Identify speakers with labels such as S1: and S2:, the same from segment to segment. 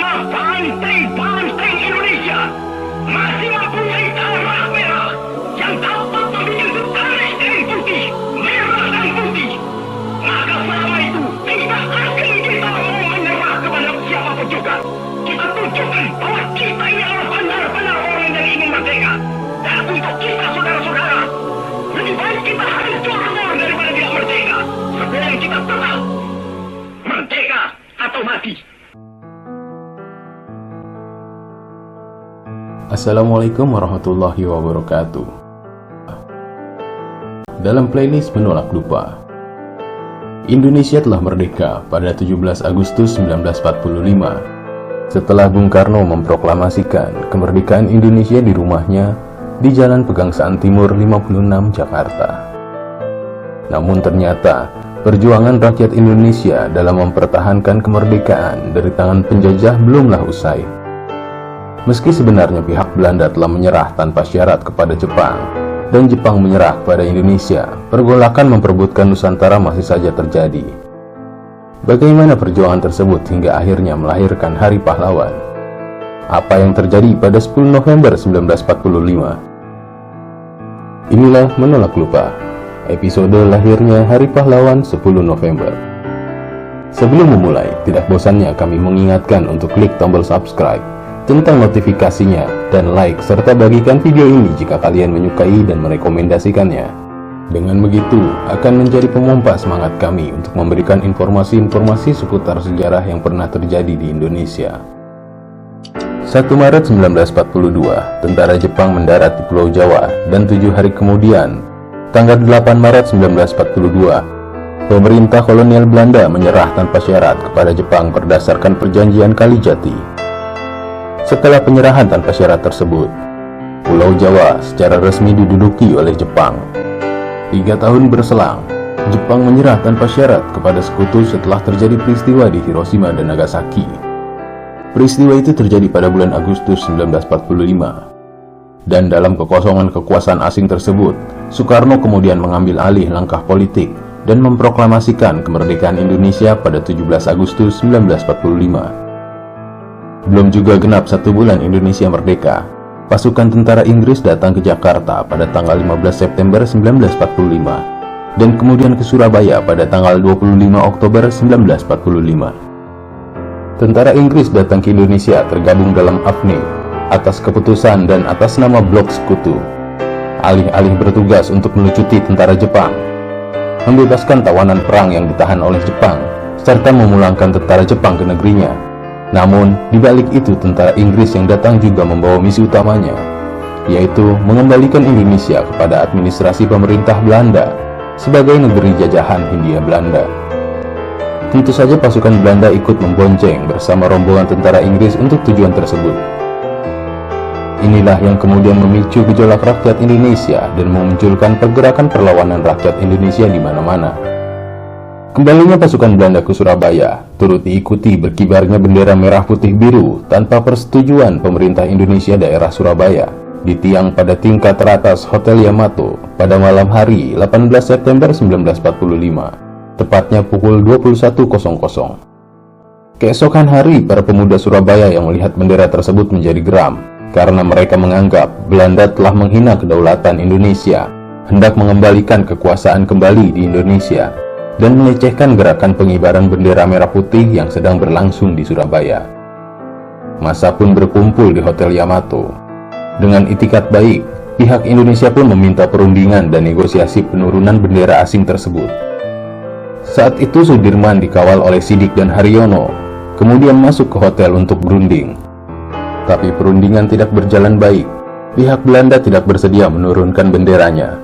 S1: Banteng Indonesia masih mempunyai tanah merah yang dapat memiliki garis dan putih, merah dan putih. Maka selama itu tidak akan kita mau menyerah kepada siapapun juga. Kita tunjukkan bahwa kita ini adalah benar-benar orang yang ingin merdeka. Dan untuk kita saudara-saudara, lebih baik kita hancur daripada tidak merdeka. Sebelum kita tenang, merdeka atau mati.
S2: Assalamualaikum warahmatullahi wabarakatuh. Dalam playlist Menolak Lupa, Indonesia telah merdeka pada 17 Agustus 1945 setelah Bung Karno memproklamasikan kemerdekaan Indonesia di rumahnya di Jalan Pegangsaan Timur 56 Jakarta. Namun ternyata perjuangan rakyat Indonesia dalam mempertahankan kemerdekaan dari tangan penjajah belumlah usai. Meski sebenarnya pihak Belanda telah menyerah tanpa syarat kepada Jepang, dan Jepang menyerah kepada Indonesia, pergolakan memperebutkan Nusantara masih saja terjadi. Bagaimana perjuangan tersebut hingga akhirnya melahirkan Hari Pahlawan? Apa yang terjadi pada 10 November 1945? Inilah Menolak Lupa, episode lahirnya Hari Pahlawan 10 November. Sebelum memulai, tidak bosannya kami mengingatkan untuk klik tombol subscribe, tentang notifikasinya, dan like, serta bagikan video ini jika kalian menyukai dan merekomendasikannya. Dengan begitu, akan menjadi pemompa semangat kami untuk memberikan informasi-informasi seputar sejarah yang pernah terjadi di Indonesia. 1 Maret 1942, tentara Jepang mendarat di Pulau Jawa, dan 7 hari kemudian, tanggal 8 Maret 1942, pemerintah kolonial Belanda menyerah tanpa syarat kepada Jepang berdasarkan perjanjian Kalijati. Setelah penyerahan tanpa syarat tersebut, Pulau Jawa secara resmi diduduki oleh Jepang. 3 tahun berselang, Jepang menyerah tanpa syarat kepada sekutu setelah terjadi peristiwa di Hiroshima dan Nagasaki. Peristiwa itu terjadi pada bulan Agustus 1945. Dan dalam kekosongan kekuasaan asing tersebut, Soekarno kemudian mengambil alih langkah politik dan memproklamasikan kemerdekaan Indonesia pada 17 Agustus 1945. Belum juga genap 1 bulan Indonesia merdeka, pasukan tentara Inggris datang ke Jakarta pada tanggal 15 September 1945 dan kemudian ke Surabaya pada tanggal 25 Oktober 1945. Tentara Inggris datang ke Indonesia tergabung dalam AFNI atas keputusan dan atas nama Blok Sekutu. Alih-alih bertugas untuk melucuti tentara Jepang, membebaskan tawanan perang yang ditahan oleh Jepang, serta memulangkan tentara Jepang ke negerinya. Namun, di balik itu tentara Inggris yang datang juga membawa misi utamanya, yaitu mengembalikan Indonesia kepada administrasi pemerintah Belanda sebagai negeri jajahan Hindia Belanda. Tentu saja pasukan Belanda ikut membonceng bersama rombongan tentara Inggris untuk tujuan tersebut. Inilah yang kemudian memicu gejolak rakyat Indonesia dan memunculkan pergerakan perlawanan rakyat Indonesia di mana-mana. Kembalinya pasukan Belanda ke Surabaya turut diikuti berkibarnya bendera merah putih biru tanpa persetujuan pemerintah Indonesia daerah Surabaya di tiang pada tingkat teratas Hotel Yamato pada malam hari 18 September 1945, tepatnya pukul 21.00. Keesokan hari, para pemuda Surabaya yang melihat bendera tersebut menjadi geram karena mereka menganggap Belanda telah menghina kedaulatan Indonesia, hendak mengembalikan kekuasaan kembali di Indonesia, dan melecehkan gerakan pengibaran bendera merah putih yang sedang berlangsung di Surabaya. Massa pun berkumpul di Hotel Yamato. Dengan itikat baik, pihak Indonesia pun meminta perundingan dan negosiasi penurunan bendera asing tersebut. Saat itu Sudirman dikawal oleh Sidik dan Haryono, kemudian masuk ke hotel untuk berunding. Tapi perundingan tidak berjalan baik. Pihak Belanda tidak bersedia menurunkan benderanya.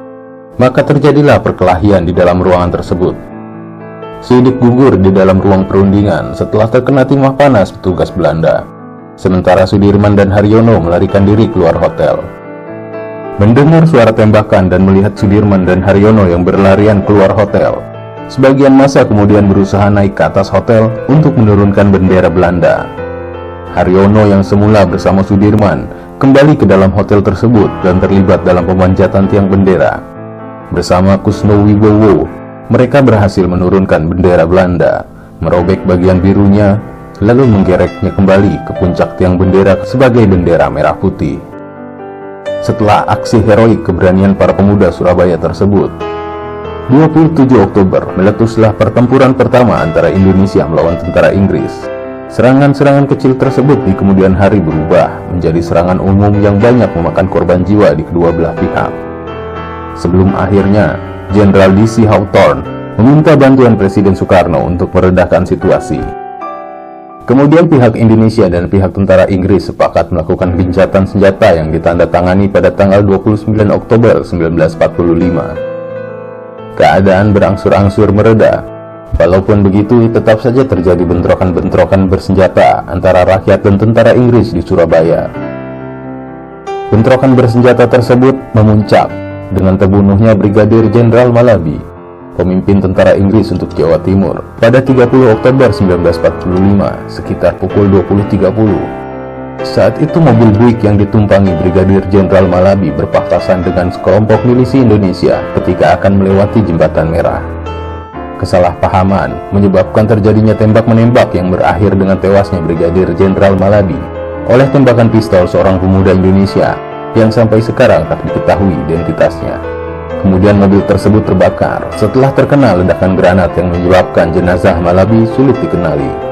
S2: Maka terjadilah perkelahian di dalam ruangan tersebut. Sidik gugur di dalam ruang perundingan setelah terkena timah panas petugas Belanda. Sementara Sudirman dan Haryono melarikan diri keluar hotel. Mendengar suara tembakan dan melihat Sudirman dan Haryono yang berlarian keluar hotel, sebagian massa kemudian berusaha naik ke atas hotel untuk menurunkan bendera Belanda. Haryono yang semula bersama Sudirman kembali ke dalam hotel tersebut dan terlibat dalam pemanjatan tiang bendera. Bersama Kusno Wibowo, mereka berhasil menurunkan bendera Belanda, merobek bagian birunya, lalu menggereknya kembali ke puncak tiang bendera sebagai bendera merah putih. Setelah aksi heroik keberanian para pemuda Surabaya tersebut, 27 Oktober meletuslah pertempuran pertama antara Indonesia melawan tentara Inggris. Serangan-serangan kecil tersebut di kemudian hari berubah menjadi serangan umum yang banyak memakan korban jiwa di kedua belah pihak. Sebelum akhirnya, Jenderal D.C. Hawthorne meminta bantuan Presiden Soekarno untuk meredakan situasi. Kemudian pihak Indonesia dan pihak tentara Inggris sepakat melakukan gencatan senjata yang ditandatangani pada tanggal 29 Oktober 1945. Keadaan berangsur-angsur mereda. Walaupun begitu, tetap saja terjadi bentrokan-bentrokan bersenjata antara rakyat dan tentara Inggris di Surabaya. Bentrokan bersenjata tersebut memuncak dengan terbunuhnya Brigadir Jenderal Malabi, pemimpin tentara Inggris untuk Jawa Timur, pada 30 Oktober 1945 sekitar pukul 20.30. Saat itu mobil Buick yang ditumpangi Brigadir Jenderal Malabi berpapasan dengan sekelompok milisi Indonesia ketika akan melewati Jembatan Merah. Kesalahpahaman menyebabkan terjadinya tembak-menembak yang berakhir dengan tewasnya Brigadir Jenderal Malabi oleh tembakan pistol seorang pemuda Indonesia yang sampai sekarang tak diketahui identitasnya. Kemudian mobil tersebut terbakar setelah terkena ledakan granat yang menyebabkan jenazah Malabi sulit dikenali.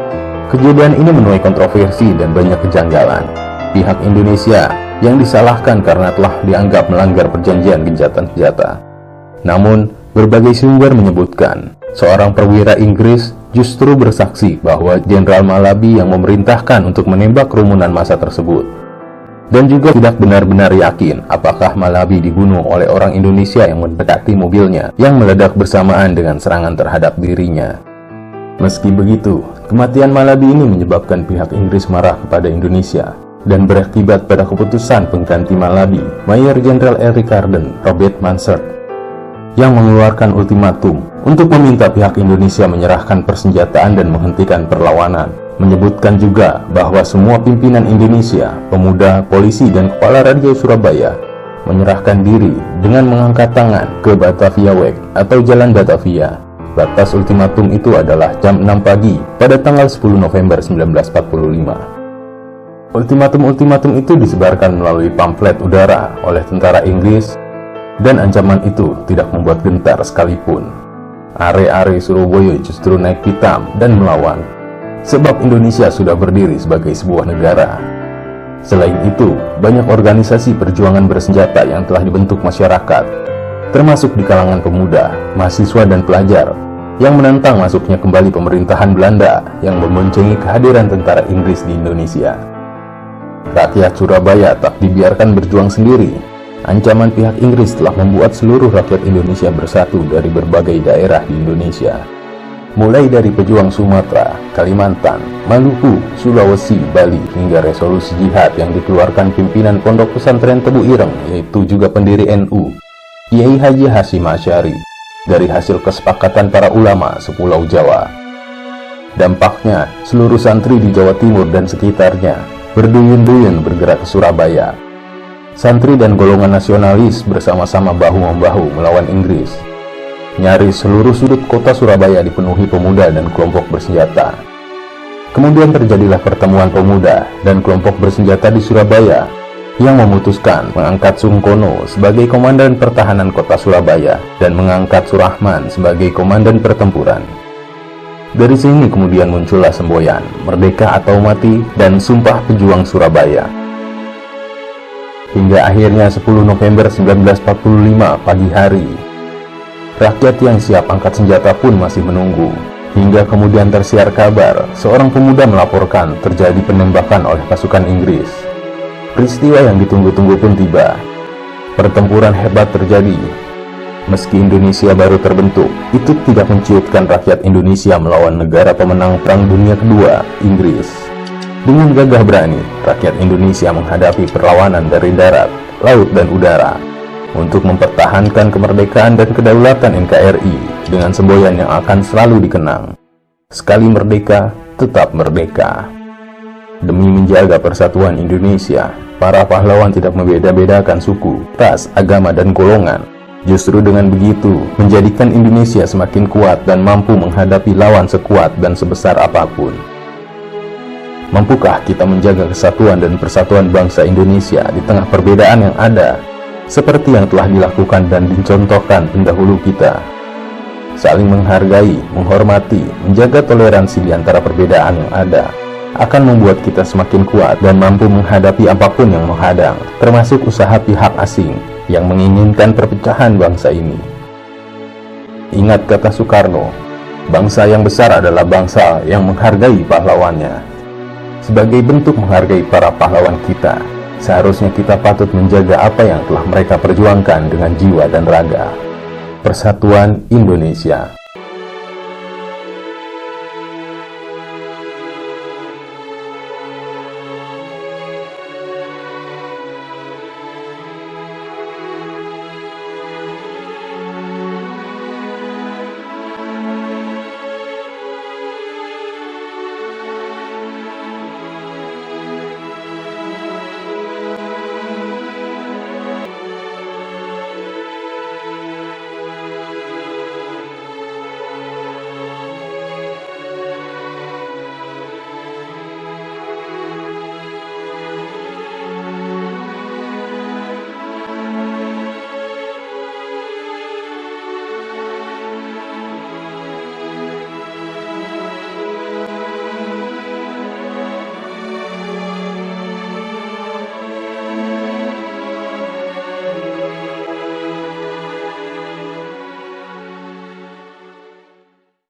S2: Kejadian ini menuai kontroversi dan banyak kejanggalan. Pihak Indonesia yang disalahkan karena telah dianggap melanggar perjanjian gencatan senjata. Namun, berbagai sumber menyebutkan seorang perwira Inggris justru bersaksi bahwa Jenderal Malabi yang memerintahkan untuk menembak kerumunan massa tersebut, dan juga tidak benar-benar yakin apakah Malabi dibunuh oleh orang Indonesia yang mendekati mobilnya yang meledak bersamaan dengan serangan terhadap dirinya. Meski begitu, kematian Malabi ini menyebabkan pihak Inggris marah kepada Indonesia dan berakibat pada keputusan pengganti Malabi, Mayor Jenderal Eric Carden Robert Mansard, yang mengeluarkan ultimatum untuk meminta pihak Indonesia menyerahkan persenjataan dan menghentikan perlawanan. Menyebutkan juga bahwa semua pimpinan Indonesia, pemuda, polisi, dan kepala radio Surabaya menyerahkan diri dengan mengangkat tangan ke Batavia Weg atau Jalan Batavia. Batas ultimatum itu adalah jam 6 pagi pada tanggal 10 November 1945. Ultimatum-ultimatum itu disebarkan melalui pamflet udara oleh tentara Inggris, dan ancaman itu tidak membuat gentar sekalipun. Are-are Surabaya justru naik pitam dan melawan, sebab Indonesia sudah berdiri sebagai sebuah negara. Selain itu, banyak organisasi perjuangan bersenjata yang telah dibentuk masyarakat, termasuk di kalangan pemuda, mahasiswa, dan pelajar, yang menentang masuknya kembali pemerintahan Belanda yang memboncengi kehadiran tentara Inggris di Indonesia. Rakyat Surabaya tak dibiarkan berjuang sendiri. Ancaman pihak Inggris telah membuat seluruh rakyat Indonesia bersatu dari berbagai daerah di Indonesia, mulai dari pejuang Sumatera, Kalimantan, Maluku, Sulawesi, Bali, hingga resolusi jihad yang dikeluarkan pimpinan Pondok Pesantren Tebu Ireng, yaitu juga pendiri NU, Kiai Haji Hasyim Asy'ari, dari hasil kesepakatan para ulama sepulau Jawa. Dampaknya, seluruh santri di Jawa Timur dan sekitarnya berduyun-duyun bergerak ke Surabaya. Santri dan golongan nasionalis bersama-sama bahu-membahu melawan Inggris. Nyaris seluruh sudut kota Surabaya dipenuhi pemuda dan kelompok bersenjata. Kemudian terjadilah pertemuan pemuda dan kelompok bersenjata di Surabaya yang memutuskan mengangkat Sungkono sebagai komandan pertahanan kota Surabaya dan mengangkat Surahman sebagai komandan pertempuran. Dari sini kemudian muncullah semboyan Merdeka atau Mati dan Sumpah Pejuang Surabaya. Hingga akhirnya 10 November 1945 pagi hari, rakyat yang siap angkat senjata pun masih menunggu. Hingga kemudian tersiar kabar, seorang pemuda melaporkan terjadi penembakan oleh pasukan Inggris. Peristiwa yang ditunggu-tunggu pun tiba. Pertempuran hebat terjadi. Meski Indonesia baru terbentuk, itu tidak menciutkan rakyat Indonesia melawan negara pemenang Perang Dunia Kedua, Inggris. Dengan gagah berani, rakyat Indonesia menghadapi perlawanan dari darat, laut, dan udara untuk mempertahankan kemerdekaan dan kedaulatan NKRI dengan semboyan yang akan selalu dikenang. Sekali merdeka, tetap merdeka. Demi menjaga persatuan Indonesia, para pahlawan tidak membeda-bedakan suku, ras, agama, dan golongan. Justru dengan begitu, menjadikan Indonesia semakin kuat dan mampu menghadapi lawan sekuat dan sebesar apapun. Mampukah kita menjaga kesatuan dan persatuan bangsa Indonesia di tengah perbedaan yang ada, seperti yang telah dilakukan dan dicontohkan pendahulu kita? Saling menghargai, menghormati, menjaga toleransi di antara perbedaan yang ada akan membuat kita semakin kuat dan mampu menghadapi apapun yang menghadang, termasuk usaha pihak asing yang menginginkan perpecahan bangsa ini. Ingat kata Soekarno, bangsa yang besar adalah bangsa yang menghargai pahlawannya. Sebagai bentuk menghargai para pahlawan kita, seharusnya kita patut menjaga apa yang telah mereka perjuangkan dengan jiwa dan raga. Persatuan Indonesia.